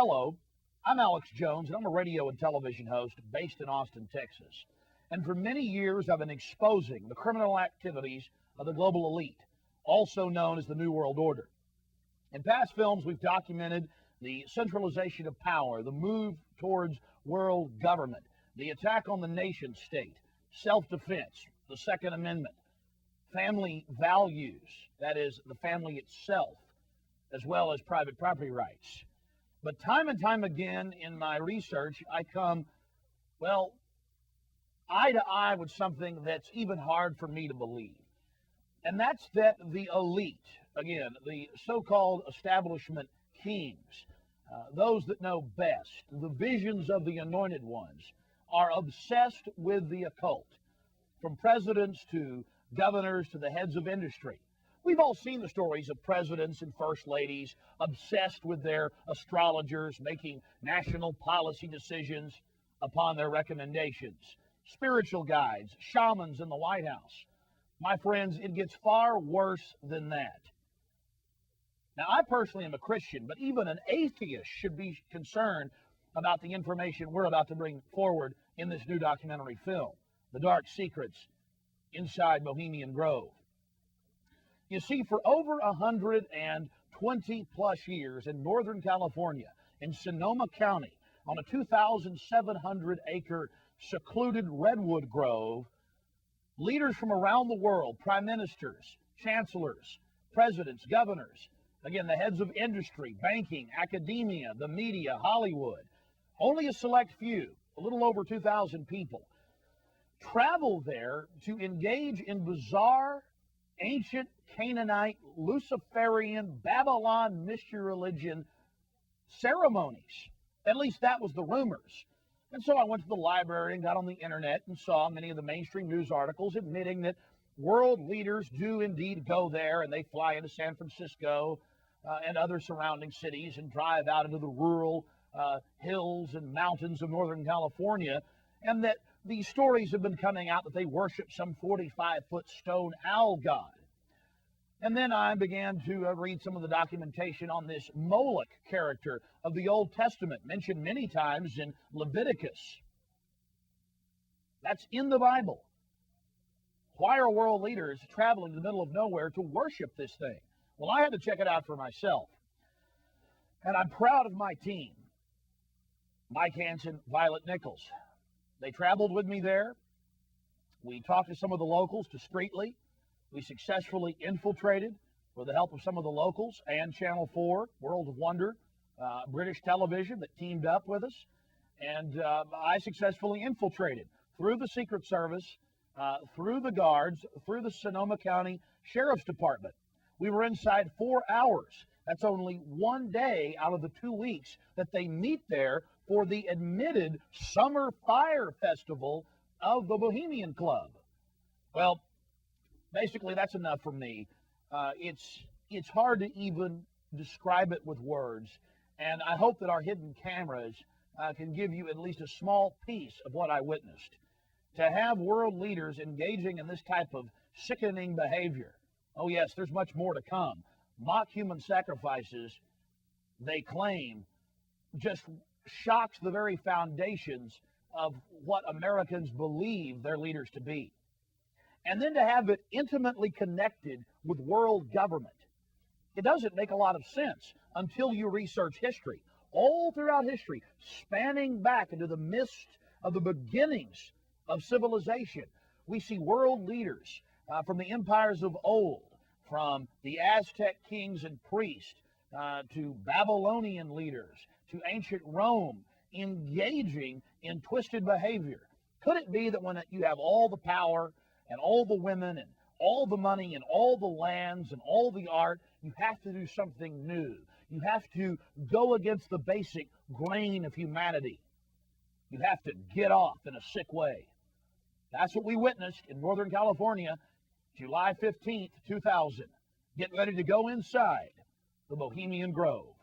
Hello, I'm Alex Jones, and I'm a radio and television host based in Austin, Texas. And for many years, I've been exposing the criminal activities of the global elite, also known as the New World Order. In past films, we've documented the centralization of power, the move towards world government, the attack on the nation state, self-defense, the Second Amendment, family values, that is, the family itself, as well as private property rights. But time and time again in my research, I come, eye to eye with something that's even hard for me to believe. And that's that the elite, again, the so-called establishment kings, those that know best, the visions of the anointed ones, are obsessed with the occult, from presidents to governors to the heads of industry. We've all seen the stories of presidents and first ladies obsessed with their astrologers, making national policy decisions upon their recommendations. Spiritual guides, shamans in the White House. My friends, it gets far worse than that. Now, I personally am a Christian, but even an atheist should be concerned about the information we're about to bring forward in this new documentary film, The Dark Secrets Inside Bohemian Grove. You see, for over 120 plus years in Northern California, in Sonoma County, on a 2,700-acre secluded redwood grove, leaders from around the world, prime ministers, chancellors, presidents, governors, again, the heads of industry, banking, academia, the media, Hollywood, only a select few, a little over 2,000 people, travel there to engage in bizarre, ancient Canaanite, Luciferian, Babylon mystery religion ceremonies. At least that was the rumors. And so I went to the library and got on the internet and saw many of the mainstream news articles admitting that world leaders do indeed go there, and they fly into San Francisco and other surrounding cities and drive out into the rural hills and mountains of Northern California, and that these stories have been coming out that they worship some 45-foot stone owl god. And then I began to read some of the documentation on this Moloch character of the Old Testament, mentioned many times in Leviticus. That's in the Bible. Why are world leaders traveling to the middle of nowhere to worship this thing? Well, I had to check it out for myself. And I'm proud of my team, Mike Hansen, Violet Nichols. They traveled with me there. We talked to some of the locals discreetly. We successfully infiltrated, with the help of some of the locals and Channel 4, World of Wonder, British television that teamed up with us. And I successfully infiltrated through the Secret Service, through the guards, through the Sonoma County Sheriff's Department. We were inside 4 hours. That's only one day out of the 2 weeks that they meet there for the admitted Summer Fire Festival of the Bohemian Club. Well, basically, that's enough for me. It's hard to even describe it with words, and I hope that our hidden cameras can give you at least a small piece of what I witnessed. To have world leaders engaging in this type of sickening behavior, oh yes, there's much more to come. Mock human sacrifices, they claim, just shocks the very foundations of what Americans believe their leaders to be. And then to have it intimately connected with world government. It doesn't make a lot of sense until you research history. All throughout history, spanning back into the midst of the beginnings of civilization, we see world leaders from the empires of old, from the Aztec kings and priests to Babylonian leaders, to ancient Rome, engaging in twisted behavior. Could it be that when you have all the power and all the women and all the money and all the lands and all the art, you have to do something new? You have to go against the basic grain of humanity. You have to get off in a sick way. That's what we witnessed in Northern California, July 15th, 2000. Get ready to go inside the Bohemian Grove.